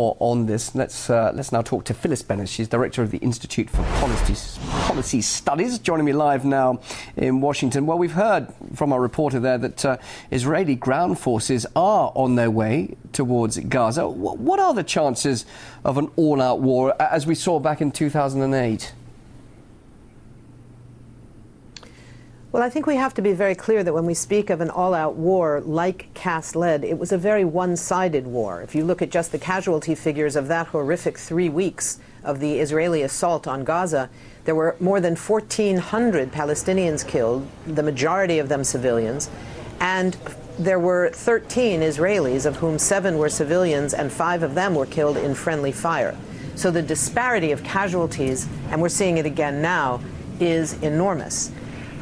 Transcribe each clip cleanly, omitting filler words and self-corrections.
On this, let's now talk to Phyllis Bennis. She's director of the Institute for Policy Studies, joining me live now in Washington. Well, we've heard from our reporter there that Israeli ground forces are on their way towards Gaza. What are the chances of an all-out war, as we saw back in 2008? Well, I think we have to be very clear that when we speak of an all-out war like Cass led, it was a very one-sided war. If you look at just the casualty figures of that horrific 3 weeks of the Israeli assault on Gaza, there were more than 1,400 Palestinians killed, the majority of them civilians, and there were 13 Israelis, of whom 7 were civilians and 5 of them were killed in friendly fire. So the disparity of casualties, and we're seeing it again now, is enormous.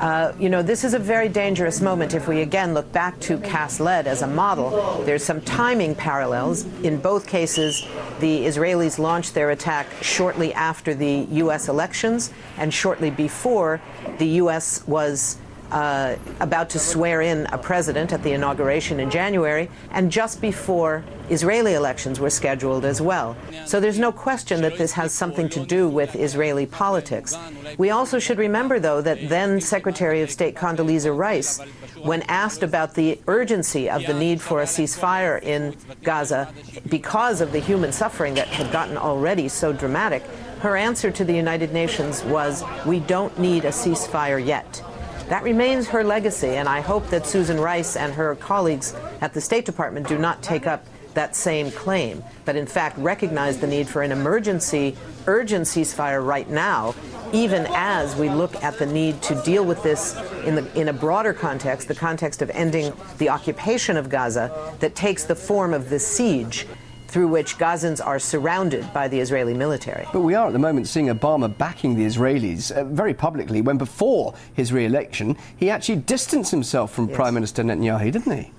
This is a very dangerous moment if we again look back to Cass led as a model. There's some timing parallels. In both cases, the Israelis launched their attack shortly after the U.S. elections and shortly before the U.S. was about to swear in a president at the inauguration in January, and just before Israeli elections were scheduled as well. So there's no question that this has something to do with Israeli politics. We also should remember, though, that then Secretary of State Condoleezza Rice, when asked about the urgency of the need for a ceasefire in Gaza because of the human suffering that had gotten already so dramatic, her answer to the United Nations was, "We don't need a ceasefire yet." That remains her legacy, and I hope that Susan Rice and her colleagues at the State Department do not take up that same claim, but in fact recognize the need for an emergency, urgent ceasefire right now, even as we look at the need to deal with this in a broader context, the context of ending the occupation of Gaza that takes the form of the siege through which Gazans are surrounded by the Israeli military. But we are at the moment seeing Obama backing the Israelis very publicly, when before his re-election he actually distanced himself from Prime Minister Netanyahu, didn't he?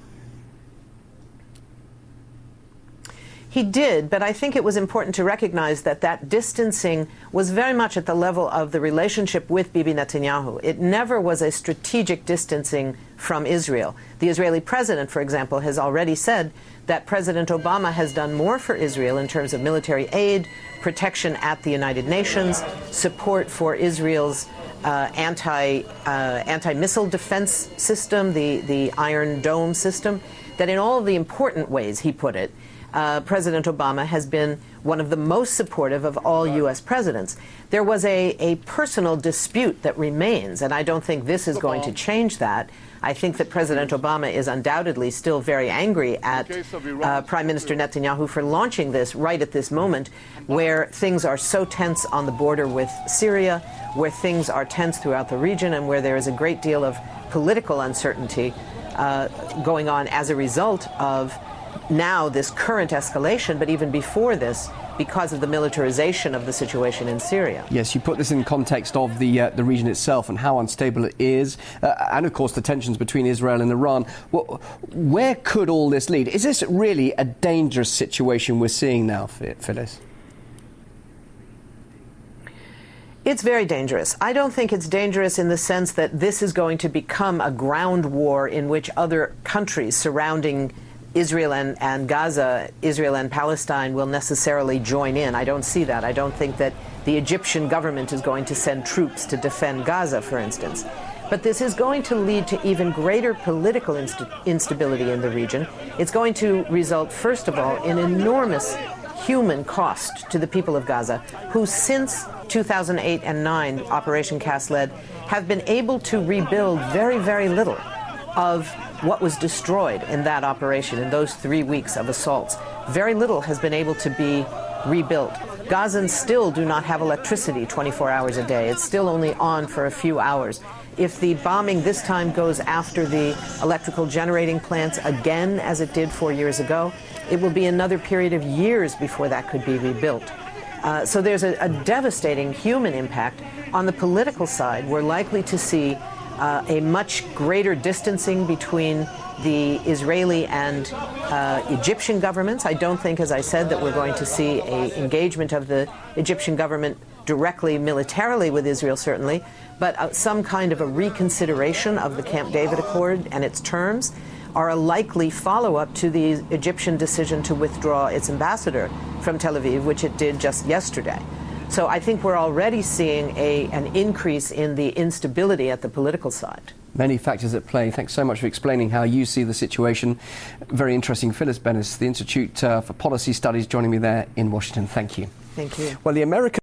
He did, but I think it was important to recognize that that distancing was very much at the level of the relationship with Bibi Netanyahu. It never was a strategic distancing from Israel. The Israeli president, for example, has already said that President Obama has done more for Israel in terms of military aid, protection at the United Nations, support for Israel's anti-missile defense system, the Iron Dome system, that in all of the important ways, he put it, President Obama has been one of the most supportive of all U.S. presidents. There was a personal dispute that remains, and I don't think this is going to change that. I think that President Obama is undoubtedly still very angry at Prime Minister Netanyahu for launching this right at this moment, where things are so tense on the border with Syria, where things are tense throughout the region, and where there is a great deal of political uncertainty going on as a result of now this current escalation, but even before this, because of the militarization of the situation in Syria. Yes, you put this in context of the region itself and how unstable it is, and of course the tensions between Israel and Iran. Well, where could all this lead? Is this really a dangerous situation we're seeing now, Phyllis? It's very dangerous. I don't think it's dangerous in the sense that this is going to become a ground war in which other countries surrounding Israel and Gaza, Israel and Palestine will necessarily join in. I don't see that. I don't think that the Egyptian government is going to send troops to defend Gaza, for instance. But this is going to lead to even greater political instability in the region. It's going to result, first of all, in enormous human cost to the people of Gaza, who since 2008 and 9, Operation Cass led, have been able to rebuild very, very little of what was destroyed in that operation, in those 3 weeks of assaults. Very little has been able to be rebuilt. Gazans still do not have electricity 24 hours a day. It's still only on for a few hours. If the bombing this time goes after the electrical generating plants again, as it did 4 years ago, it will be another period of years before that could be rebuilt. So there's a devastating human impact. On the political side, we're likely to see a much greater distancing between the Israeli and Egyptian governments. I don't think, as I said, that we're going to see an engagement of the Egyptian government directly militarily with Israel, certainly, but some kind of a reconsideration of the Camp David Accord and its terms. are a likely follow-up to the Egyptian decision to withdraw its ambassador from Tel Aviv, which it did just yesterday. So I think we're already seeing an increase in the instability at the political side. Many factors at play. Thanks so much for explaining how you see the situation. Very interesting. Phyllis Bennis, the Institute for Policy Studies, joining me there in Washington. Thank you. Thank you. Well, the American